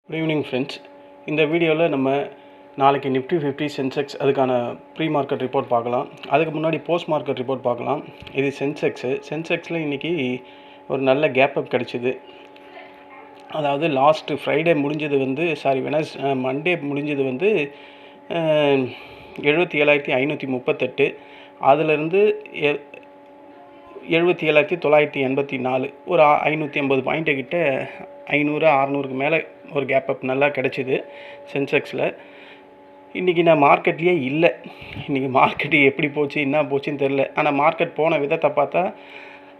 Good evening friends. இந்த வீடியோவில் நம்ம நாளைக்கு நிஃப்டி 50 சென்செக்ஸ் அதுக்கான ப்ரீ மார்க்கெட் ரிப்போர்ட் பார்க்கலாம். அதுக்கு முன்னாடி போஸ்ட் மார்க்கெட் ரிப்போர்ட் பார்க்கலாம். இது சென்செக்ஸில் இன்றைக்கி ஒரு நல்ல கேப் அப் கிடச்சிது. அதாவது லாஸ்ட்டு ஃப்ரைடே முடிஞ்சது வந்து மண்டே முடிஞ்சது வந்து 77,538. அதிலிருந்து 77,984 ஒரு 580 பாயிண்ட்டு கிட்ட 500-600க்கு மேலே ஒரு கேப் அப் நல்லா கிடச்சிது சென்செக்ஸில். இன்றைக்கி நான் மார்க்கெட்லேயே இல்லை. இன்றைக்கி மார்க்கெட்டு எப்படி போச்சு என்ன போச்சுன்னு தெரில. ஆனால் மார்க்கெட் போன விதத்தை பார்த்தா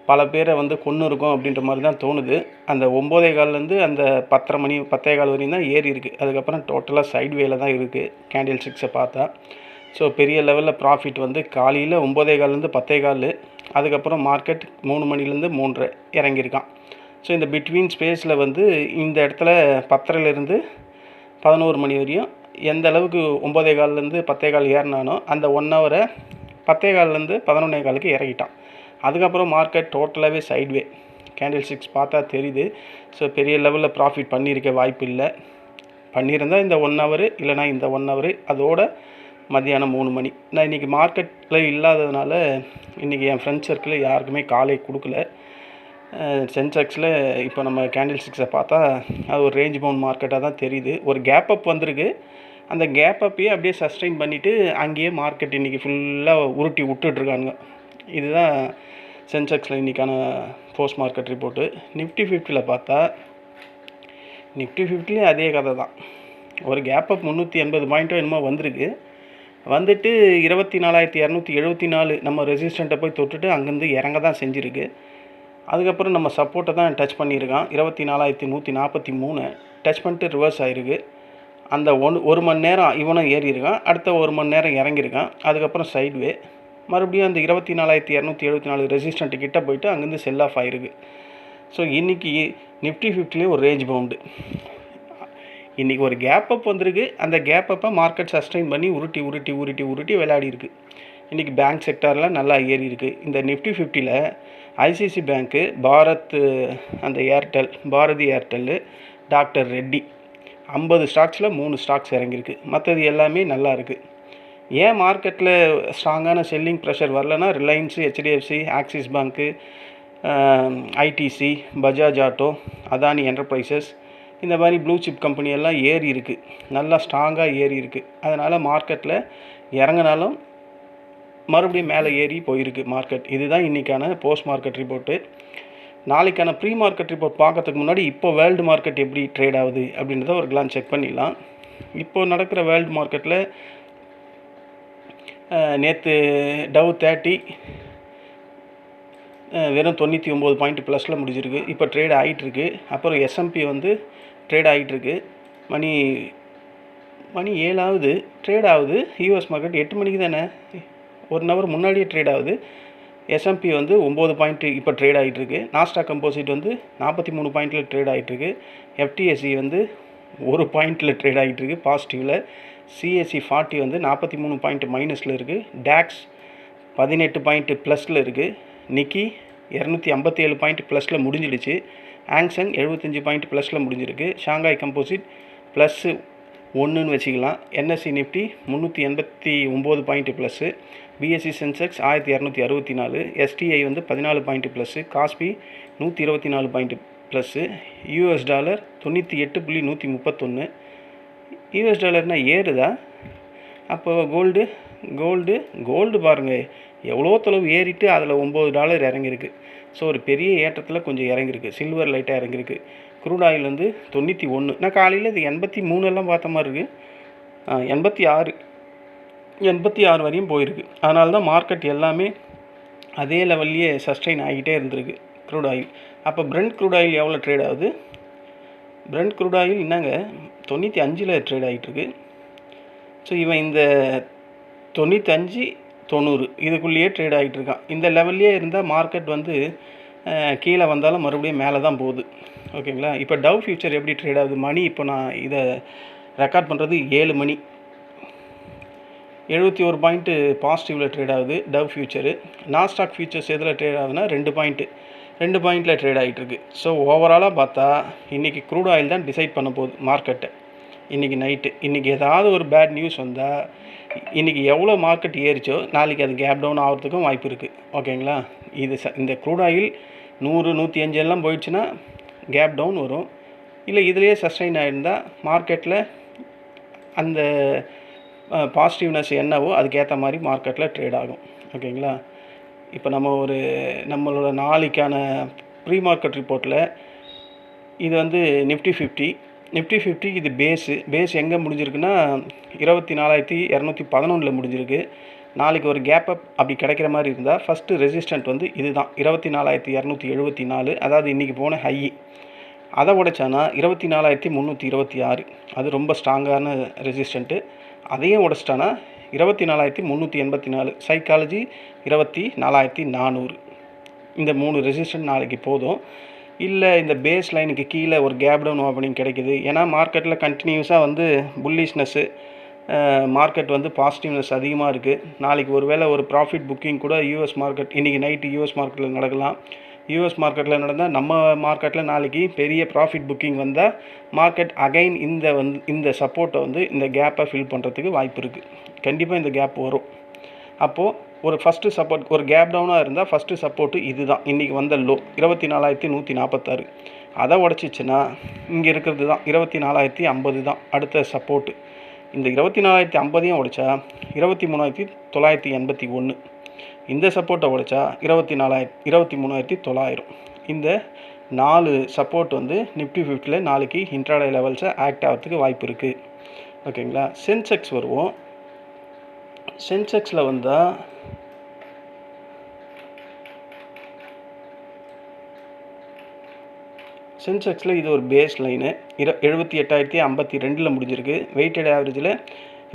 பல பேரை வந்து கொன்று இருக்கும் அப்படின்ற மாதிரி தான் தோணுது. அந்த 9:15லேருந்து அந்த 10:15 வரையும் தான் ஏறி இருக்குது. அதுக்கப்புறம் டோட்டலாக சைட்வேல தான் இருக்குது கேண்டில் ஸ்டிக்ஸை பார்த்தா. ஸோ பெரிய லெவலில் ப்ராஃபிட் வந்து காலையில் 9:15லேருந்து 10:15, அதுக்கப்புறம் மார்க்கெட் 3 மணிலேருந்து 3:30 இறங்கியிருக்கான். ஸோ இந்த பிட்வீன் ஸ்பேஸில் வந்து இந்த இடத்துல 10:30லேருந்து 11 மணி வரையும் எந்த அளவுக்கு 9:15லேருந்து 10:15 ஏறினானோ அந்த 1 ஹவரை 10:15லேருந்து 11:15க்கு இறங்கிட்டான். அதுக்கப்புறம் மார்க்கெட் டோட்டலாகவே சைட்வே கேண்டில் ஸ்டிக்ஸ் பார்த்தா தெரியுது. ஸோ பெரிய லெவலில் ப்ராஃபிட் பண்ணியிருக்க வாய்ப்பு இல்லை. பண்ணியிருந்தால் இந்த 1 ஹவரு இல்லைனா இந்த 1 ஹவரு அதோட மத்தியானம் 3 மணி. நான் இன்றைக்கி மார்க்கெட்டில் இல்லாததுனால இன்றைக்கி என் ஃப்ரெண்ட்ஸ் சர்க்கிளில் யாருக்குமே காலை கொடுக்கல. சென்செக்ஸில் இப்போ நம்ம கேண்டில் ஸ்டிக்ஸை பார்த்தா அது ஒரு ரேஞ்ச் பவுண்ட் மார்க்கெட்டாக தான் தெரியுது. ஒரு கேப் அப் வந்திருக்கு. அந்த கேப் அப்பையே அப்படியே சஸ்டெயின் பண்ணிவிட்டு அங்கேயே மார்க்கெட் இன்றைக்கி ஃபுல்லாக உருட்டி விட்டுட்ருக்காங்க. இதுதான் சென்செக்ஸில் இன்றைக்கான போஸ்ட் மார்க்கெட் ரிப்போர்ட்டு. நிஃப்டி 50ல் பார்த்தா நிஃப்டி 50லேயும் அதே கதை தான். ஒரு கேப் அப் 380 பாயிண்ட்டோ என்னமோ வந்திருக்கு. வந்துட்டு 24,274 நம்ம ரெசிஸ்டண்ட்டை போய் தொட்டுட்டு அங்கேருந்து இறங்க தான் செஞ்சுருக்கு. அதுக்கப்புறம் நம்ம சப்போர்ட்டை தான் டச் பண்ணியிருக்கான். 24,143 டச் பண்ணிட்டு ரிவர்ஸ் ஆகிருக்கு. அந்த ஒரு மணி நேரம் இவனும் ஏறி இருக்கான். அடுத்த 1 மணி நேரம் இறங்கியிருக்கான். அதுக்கப்புறம் சைட்வே மறுபடியும் அந்த 24,274 ரெசிஸ்டண்ட்டு கிட்டே போயிட்டு அங்கேருந்து செல் ஆஃப் ஆகிருக்கு. ஸோ இன்றைக்கி நிஃப்டி 50லேயே ஒரு ரேஞ்ச் பவுண்டு. இன்றைக்கி ஒரு கேப் அப் வந்திருக்கு. அந்த கேப் அப்பை மார்க்கெட் சஸ்டெயின் பண்ணி உருட்டி விளையாடி இருக்குது. இன்றைக்கி பேங்க் செக்டாரில் நல்லா ஏறி இருக்குது. இந்த நிஃப்டி 50ல் ICC bank, Bharti Airtel, doctor Reddy 50 ஸ்டாக்ஸில் 3 ஸ்டாக்ஸ் இறங்கியிருக்கு. மற்றது எல்லாமே நல்லா இருக்குது. ஏன் மார்க்கெட்டில் ஸ்ட்ராங்கான செல்லிங் ப்ரெஷர் வரலன்னா Reliance, HDFC, Axis bank, ITC, Bajaj auto, Adani enterprises இந்த மாதிரி ப்ளூ சிப் கம்பெனியெல்லாம் ஏறி இருக்குது. நல்லா ஸ்ட்ராங்காக ஏறி இருக்குது. அதனால் மார்க்கெட்டில் இறங்கினாலும் மறுபடியும் மேலே ஏறி போயிருக்கு மார்க்கெட். இதுதான் இன்றைக்கான போஸ்ட் மார்க்கெட் ரிப்போர்ட்டு. நாளைக்கான ப்ரீ மார்க்கெட் ரிப்போர்ட் பார்க்கறதுக்கு முன்னாடி இப்போ வேர்ல்டு மார்க்கெட் எப்படி ட்ரேட் ஆகுது அப்படின்றத ஒரு கிளான்ஸ் செக் பண்ணிடலாம். இப்போது நடக்கிற வேர்ல்டு மார்க்கெட்டில் நேற்று டவ் 30 வெறும் 99 பாயிண்ட் ப்ளஸில் முடிஞ்சிருக்கு. இப்போ ட்ரேட் ஆகிட்டுருக்கு. அப்புறம் எஸ்எம்பி வந்து ட்ரேட் ஆகிட்டுருக்கு. மணி 7 ஆகுது ட்ரேட் ஆகுது. யூஎஸ் மார்க்கெட் 8 மணிக்கு தானே, 1 ஹவர் முன்னாடியே ட்ரேட் ஆகுது. எஸ்எம்பி வந்து 9 பாயிண்ட்டு இப்போ ட்ரேட் ஆகிட்டுருக்கு. நாஸ்டாக் கம்போசிட் வந்து 43 பாயிண்ட்டில் ட்ரேட் ஆகிட்டுருக்கு. எஃப்டிஎஸ்சி வந்து 1 பாயிண்ட்டில் ட்ரேட் ஆகிட்டுருக்கு பாசிட்டிவில். சிஎஸ்சி 40 வந்து 43 பாயிண்ட் மைனஸில் இருக்குது. டாக்ஸ் 18 பாயிண்ட் ப்ளஸில் இருக்குது. நிக்கி 257 பாயிண்ட் ப்ளஸில் முடிஞ்சிடுச்சு. ஆங்சங் 75 பாயிண்ட் ப்ளஸில் முடிஞ்சிருக்கு. ஷாங்காய் கம்போசிட் +1ன்னு வச்சுக்கலாம். NSE Nifty 389 point plus. BSE Sensex 1264. STI வந்து 14 point plus. KOSPI 124 point plus. US dollar 98.131. US டாலர்னால் ஏறுதா? அப்போ கோல்டு பாருங்கள் எவ்வளோ தொலைவு ஏறிட்டு அதில் $9 இறங்கியிருக்கு. ஸோ ஒரு பெரிய ஏற்றத்தில் கொஞ்சம் இறங்கியிருக்கு. சில்வர் லைட்டாக இறங்கியிருக்கு. க்ரூட் ஆயில் வந்து 91. நான் காலையில் இது 83 எல்லாம் பார்த்த மாதிரி இருக்குது. 86 வரையும் போயிருக்கு. அதனால தான் மார்க்கெட் எல்லாமே அதே லெவல்லையே சஸ்டெயின் ஆகிட்டே இருந்திருக்கு க்ரூட் ஆயில். அப்போ பிரெண்ட் க்ரூட் ஆயில் எவ்வளோ ட்ரேட் ஆகுது? பிரெண்ட் க்ரூட் ஆயில் என்னங்க 95ல் ட்ரேட் ஆகிட்டுருக்கு. ஸோ இவன் இந்த 95-90 இதுக்குள்ளேயே ட்ரேட் ஆகிட்டு இருக்கான். இந்த லெவல்லையே இருந்தால் மார்க்கெட் வந்து கீழே வந்தாலும் மறுபடியும் மேலே தான் போகுது. ஓகேங்களா? இப்போ டவ் ஃபியூச்சர் எப்படி ட்ரேட் ஆகுது? மணி இப்போ நான் இதை ரெக்கார்ட் பண்ணுறது 7 மணி. 71 பாயிண்ட்டு பாசிட்டிவில் ட்ரேட் ஆகுது டவ் ஃபியூச்சரு. நாஸ்டாக் ஃபியூச்சர்ஸ் எதில் ட்ரேட் ஆகுதுன்னா 2 பாயிண்ட்டு 2 பாயிண்டில் ட்ரேட் ஆகிட்டுருக்கு. ஸோ ஓவராலாக பார்த்தா இன்றைக்கி க்ரூட் ஆயில் தான் டிசைட் பண்ண போகுது மார்க்கெட்டை. இன்றைக்கி நைட்டு இன்றைக்கி ஏதாவது ஒரு பேட் நியூஸ் வந்தால் இன்றைக்கி எவ்வளோ மார்க்கெட் ஏறிச்சோ நாளைக்கு அது கேப் டவுன் ஆகிறதுக்கும் வாய்ப்பு இருக்குது. ஓகேங்களா? இந்த க்ரூட் ஆயில் 100 105 எல்லாம் போயிடுச்சுன்னா கேப் டவுன் வரும். இல்லை இதுலேயே சஸ்டைன் ஆகிருந்தால் மார்க்கெட்டில் அந்த பாசிட்டிவ்னஸ் என்னவோ அதுக்கேற்ற மாதிரி மார்க்கெட்டில் ட்ரேட் ஆகும். ஓகேங்களா? இப்போ நம்மளோட நாளைக்கான ப்ரீ மார்க்கெட் ரிப்போர்ட்டில் இது வந்து நிஃப்டி 50 இது பேஸ் எங்கே முடிஞ்சிருக்குன்னா 24,211 முடிஞ்சிருக்கு. நாளைக்கு ஒரு கேப் அப் அப்படி கிடைக்கிற மாதிரி இருந்தால் ஃபஸ்ட்டு ரெசிஸ்டன்ட் வந்து இது தான் 24,274, அதாவது இன்றைக்கி போன ஹை. அதை உடைச்சானா 24,326, அது ரொம்ப ஸ்ட்ராங்கான ரெசிஸ்டண்ட்டு. அதையும் உடைச்சிட்டானா 24,384, சைக்காலஜி 24,400. இந்த 3 ரெசிஸ்டன்ட் நாளைக்கு போதும். இல்லை இந்த பேஸ் லைனுக்கு கீழே ஒரு கேப் டவுன் ஓப்பனிங் கிடைக்குது. ஏன்னா மார்க்கெட்டில் கண்டினியூஸாக வந்து புல்லிஷ்னஸ்ஸு, மார்க்கெட் வந்து பாசிட்டிவ்னஸ் அதிகமாக இருக்குது. நாளைக்கு ஒரு வேளை ஒரு ப்ராஃபிட் புக்கிங் கூட யூஎஸ் மார்க்கெட் இன்றைக்கி நைட்டு யூஎஸ் மார்க்கெட்டில் நடக்கலாம். யூஎஸ் மார்க்கெட்டில் நடந்தால் நம்ம மார்க்கெட்டில் நாளைக்கு பெரிய ப்ராஃபிட் புக்கிங் வந்தால் மார்க்கெட் அகைன் இந்த சப்போர்ட்டை வந்து இந்த கேப்பை ஃபில் பண்ணுறதுக்கு வாய்ப்பு இருக்குது. கண்டிப்பாக இந்த கேப் வரும். அப்போது ஒரு ஃபஸ்ட்டு சப்போர்ட், ஒரு கேப் டவுனாக இருந்தால் ஃபஸ்ட்டு சப்போர்ட்டு இது தான் இன்றைக்கி வந்த லோ 24,146. அதை உடச்சிச்சின்னா இங்கே இருக்கிறது தான் 24,050 தான் அடுத்த சப்போர்ட்டு. இந்த 24,050 உடைச்சா 23,981. இந்த சப்போர்ட்டை உடைச்சா 23,900. இந்த 4 சப்போர்ட் வந்து நிஃப்டி 50 நாளைக்கு இன்ட்ராடே லெவல்ஸை ஆக்ட் ஆகிறதுக்கு வாய்ப்பு இருக்குது. ஓகேங்களா? சென்செக்ஸ் வருவோம். சென்செக்ஸில் வந்தால் சென்செக்ஸில் இது ஒரு பேஸ் லைனு 78,052 முடிஞ்சிருக்கு. வெயிட்டட் ஆவரேஜில்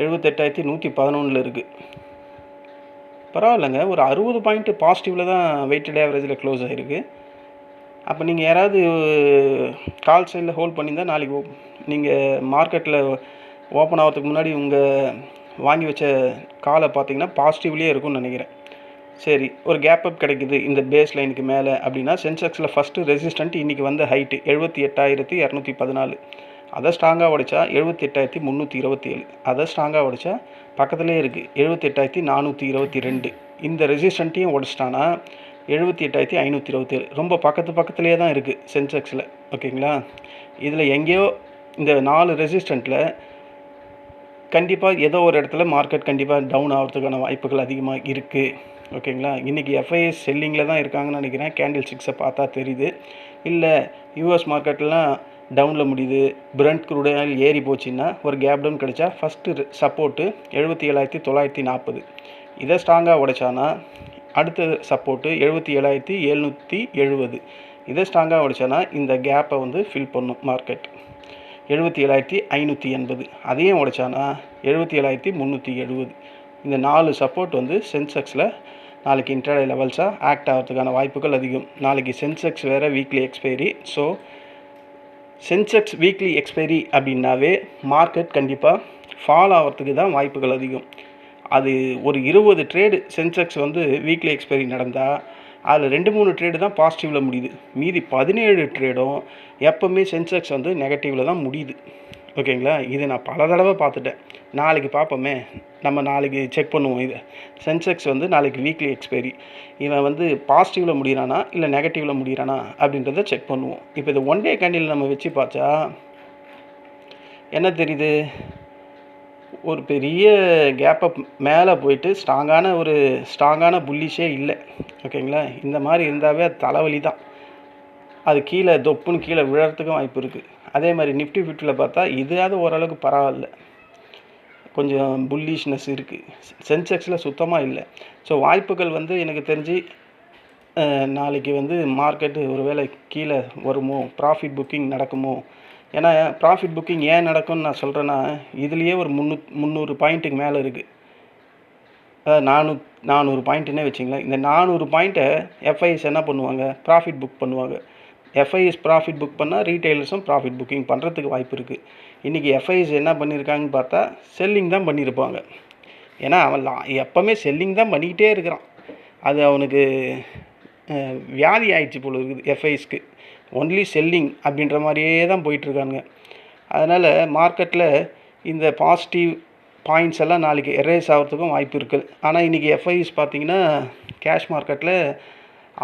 78,111 இருக்குது. பரவாயில்லைங்க, ஒரு 60 பாயிண்ட் பாசிட்டிவில் தான் வெயிட்டட் ஆவரேஜில் க்ளோஸ் ஆகிருக்கு. அப்போ நீங்கள் யாராவது கால் சைடில் ஹோல்ட் பண்ணியிருந்தால் நாளைக்கு நீங்கள் மார்க்கெட்டில் ஓப்பன் ஆகிறதுக்கு முன்னாடி உங்கள் வாங்கி வச்ச காலை பார்த்தீங்கன்னா பாசிட்டிவ்லேயே இருக்கும்னு நினைக்கிறேன். சரி, ஒரு கேப் அப் கிடைக்குது இந்த பேஸ் லைனுக்கு மேலே அப்படின்னா சென்செக்ஸில் ஃபஸ்ட்டு ரெசிஸ்டன்ட் இன்றைக்கி வந்த ஹைட்டு 78,214. அதை ஸ்ட்ராங்காக உடைச்சா 78,327. அதை ஸ்ட்ராங்காக உடைச்சா பக்கத்துலேயே இருக்குது 78,422. இந்த ரெசிஸ்டண்ட்டையும் உடைச்சிட்டானா 78,527. ரொம்ப பக்கத்துலேயே தான் இருக்குது சென்செக்ஸில். ஓகேங்களா? இதில் எங்கேயோ இந்த 4 ரெசிஸ்டண்ட்டில் கண்டிப்பாக ஏதோ ஒரு இடத்துல மார்க்கெட் கண்டிப்பாக டவுன் ஆகிறதுக்கான வாய்ப்புகள் அதிகமாக இருக்குது. ஓகேங்களா? இன்றைக்கி எஃப்ஐஎஸ் செல்லிங்கில் தான் இருக்காங்கன்னு நினைக்கிறேன். கேண்டில் ஸ்டிக்ஸை பார்த்தா தெரியுது. இல்லை யூஎஸ் மார்க்கெட்லாம் டவுனில் முடியுது. பிரண்ட் க்ரூட் ஆயில் ஏறி போச்சுன்னா ஒரு கேப் டவுன் கிடைச்சா ஃபஸ்ட்டு சப்போர்ட்டு 77,940. இதை ஸ்ட்ராங்காக உடைச்சானா அடுத்த சப்போர்ட்டு 77,770. இதை ஸ்ட்ராங்காக உடைச்சானா இந்த கேப்பை வந்து ஃபில் பண்ணும் மார்க்கெட் 77,580. அதையும் உடைச்சானா 77,370. இந்த 4 சப்போர்ட் வந்து சென்செக்ஸில் நாளைக்கு இன்ட்ராடே லெவல்ஸாக ஆக்ட் ஆகிறதுக்கான வாய்ப்புகள் அதிகம். நாளைக்கு சென்செக்ஸ் வேறு weekly expiry. So Sensex weekly expiry அப்படின்னாவே மார்க்கெட் கண்டிப்பாக ஃபால் ஆகிறதுக்கு தான் வாய்ப்புகள் அதிகம். அது ஒரு 20 ட்ரேடு சென்செக்ஸ் வந்து வீக்லி எக்ஸ்பைரி நடந்தால் அதில் 2-3 ட்ரேடு தான் பாசிட்டிவில் முடியுது. மீதி 17 ட்ரேடும் எப்போவுமே சென்செக்ஸ் வந்து நெகட்டிவில் தான் முடியுது. ஓகேங்களா? இது நான் பல தடவை பார்த்துட்டேன். நாளைக்கு பார்ப்போமே, நம்ம நாளைக்கு செக் பண்ணுவோம். இதை சென்செக்ஸ் வந்து நாளைக்கு வீக்லி எக்ஸ்பைரி, இவன் வந்து பாசிட்டிவில் முடிகிறானா இல்லை நெகட்டிவில் முடிகிறானா அப்படின்றத செக் பண்ணுவோம். இப்போ இது ஒன் டே கேண்டில் நம்ம வச்சு பார்த்தா என்ன தெரியுது? ஒரு பெரிய கேப்பப் மேலே போயிட்டு ஸ்ட்ராங்கான புல்லிஷே இல்லை. ஓகேங்களா? இந்த மாதிரி இருந்தாவே அது தலைவலி தான். அது கீழே தொப்புன்னு கீழே விழறதுக்கும் வாய்ப்பு இருக்குது. அதே மாதிரி நிஃப்டி 50 பார்த்தா இதாவது ஓரளவுக்கு பரவாயில்ல, கொஞ்சம் புல்லிஷ்னஸ் இருக்குது. சென்செக்ஸில் சுத்தமாக இல்லை. ஸோ வாய்ப்புகள் வந்து எனக்கு தெரிஞ்சு நாளைக்கு வந்து மார்க்கெட்டு ஒரு வேளை கீழே வருமோ, ப்ராஃபிட் புக்கிங் நடக்குமோ. ஏன்னா ப்ராஃபிட் புக்கிங் ஏன் நடக்கும்னு நான் சொல்கிறேன்னா, இதுலேயே ஒரு 300 பாயிண்ட்டுக்கு மேலே இருக்குது. அதாவது 400 பாயிண்ட்டுன்னே வச்சிங்களேன். இந்த 400 பாயிண்ட்டை எஃப்ஐஎஸ் என்ன பண்ணுவாங்க? ப்ராஃபிட் புக் பண்ணுவாங்க. எஃப்ஐஎஸ் ப்ராஃபிட் புக் பண்ணால் ரீட்டைலர்ஸும் ப்ராஃபிட் புக்கிங் பண்ணுறதுக்கு வாய்ப்பு இருக்குது. இன்றைக்கி எஃப்ஐஎஸ் என்ன பண்ணியிருக்காங்கன்னு பார்த்தா செல்லிங் தான் பண்ணியிருப்பாங்க. ஏன்னா அவன் எப்போவுமே செல்லிங் தான் பண்ணிக்கிட்டே இருக்கிறான். அது அவனுக்கு வியாதி ஆயிடுச்சு போல இருக்குது எஃப்ஐஸ்க்கு. ஒன்லி செல்லிங் அப்படின்ற மாதிரியே தான் போயிட்டுருக்காங்க. அதனால் மார்க்கெட்டில் இந்த பாசிட்டிவ் பாயிண்ட்ஸ் எல்லாம் நாளைக்கு எரேஸ் ஆகிறதுக்கும் வாய்ப்பு இருக்குது. ஆனால் இன்றைக்கி எஃப்ஐஸ் பார்த்திங்கன்னா கேஷ் மார்க்கெட்டில்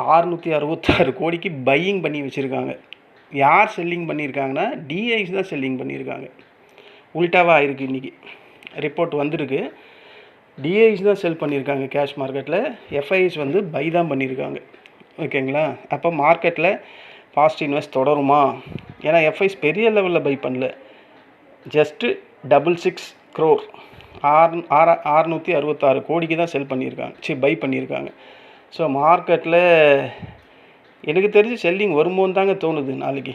666 கோடிக்கு பையிங் பண்ணி வச்சுருக்காங்க. யார் செல்லிங் பண்ணியிருக்காங்கன்னா டிஐஸ் தான் செல்லிங் பண்ணியிருக்காங்க. உல்ட்டாவாக ஆயிருக்கு. இன்றைக்கி ரிப்போர்ட் வந்திருக்கு. டிஐஸ் தான் செல் பண்ணியிருக்காங்க கேஷ் மார்க்கெட்டில். எஃப்ஐஸ் வந்து பை தான் பண்ணியிருக்காங்க. ஓகேங்களா? அப்போ மார்க்கெட்டில் பாசிட்டிவ் இன்வெஸ்ட் தொடருமா? ஏன்னா எஃப்ஐஸ் பெரிய லெவலில் பை பண்ணல. ஜஸ்ட்டு 66 crore 666 கோடிக்கு தான் செல் பண்ணியிருக்காங்க, பை பண்ணியிருக்காங்க. ஸோ மார்க்கெட்டில் எனக்கு தெரிஞ்சு செல்லிங் வருமோன்னு தாங்க தோணுது நாளைக்கு.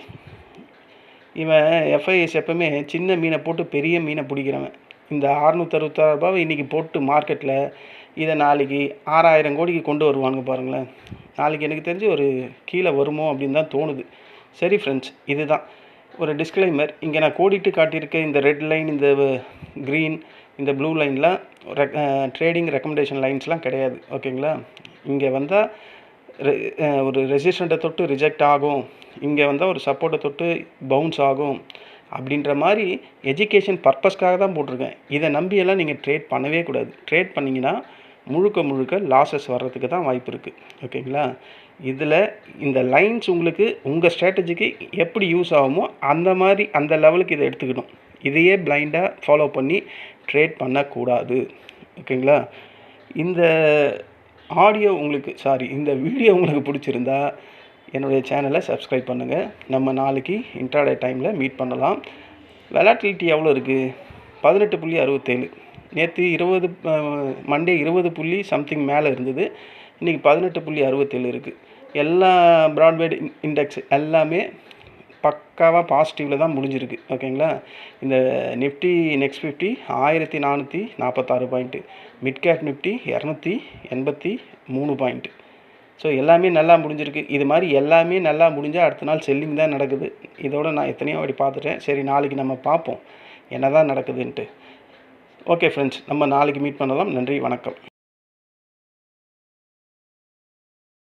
இவன் எஃப்ஐஎஸ் எப்போவுமே சின்ன மீனை போட்டு பெரிய மீனை பிடிக்கிறவன். இந்த 666 ரூபாவை இன்றைக்கி போட்டு மார்க்கெட்டில் இதை நாளைக்கு 6000 கோடிக்கு கொண்டு வருவானுங்க பாருங்களேன். நாளைக்கு எனக்கு தெரிஞ்சு ஒரு கீழே வருமோ அப்படின்னு தான் தோணுது. சரி ஃப்ரெண்ட்ஸ், இதுதான் ஒரு டிஸ்க்ளைமர். இங்கே நான் கோடிட்டு காட்டியிருக்க இந்த ரெட் லைன், இந்த க்ரீன், இந்த ப்ளூ லைன்லாம் ட்ரேடிங் ரெக்கமெண்டேஷன் லைன்ஸ்லாம் கிடையாது. ஓகேங்களா? இங்கே வந்தால் ஒரு ரெசிஸ்டண்ட்டை தொட்டு ரிஜெக்ட் ஆகும், இங்கே வந்தால் ஒரு சப்போர்ட்டை தொட்டு பவுன்ஸ் ஆகும் அப்படின்ற மாதிரி எஜுகேஷன் பர்பஸ்க்காக தான் போட்டிருக்கேன். இதை நம்பியெல்லாம் நீங்கள் ட்ரேட் பண்ணவே கூடாது. ட்ரேட் பண்ணிங்கன்னா முழுக்க லாஸஸ் வர்றதுக்கு தான் வாய்ப்பு இருக்குது. ஓகேங்களா? இதில் இந்த லைன்ஸ் உங்களுக்கு உங்கள் ஸ்ட்ராட்டஜிக்கு எப்படி யூஸ் ஆகுமோ அந்த மாதிரி அந்த லெவலுக்கு இதை எடுத்துக்கணும். இதையே பிளைண்டாக ஃபாலோ பண்ணி ட்ரேட் பண்ணக்கூடாது. ஓகேங்களா? இந்த இந்த வீடியோ உங்களுக்கு பிடிச்சிருந்தா என்னுடைய சேனலை சப்ஸ்கிரைப் பண்ணுங்கள். நம்ம நாளைக்கு இன்ட்ராடே டைமில் மீட் பண்ணலாம். வெலாட்டிலிட்டி எவ்வளோ இருக்குது? 18.67. நேற்று 20 மண்டே 20 புள்ளி சம்திங் மேலே இருந்தது. இன்றைக்கி 18.67 இருக்குது. எல்லா ப்ராட்வேட் இண்டெக்ஸ் எல்லாமே பக்காவாக பாசிட்டிவில் தான் முடிஞ்சிருக்கு. ஓகேங்களா? இந்த Nifty next 50 1446 point, mid cap Nifty 283 point. So எல்லாமே நல்லா முடிஞ்சிருக்கு. இது மாதிரி எல்லாமே நல்லா முடிஞ்சால் அடுத்த நாள் செல்லிங் தான் நடக்குது. இதோட நான் எத்தனையோ வாட்டி பார்த்துட்டேன். சரி, நாளைக்கு நம்ம பார்ப்போம் என்ன தான் நடக்குதுன்ட்டு. ஓகே ஃப்ரெண்ட்ஸ், நம்ம நாளைக்கு மீட் பண்ணலாம். நன்றி, வணக்கம்.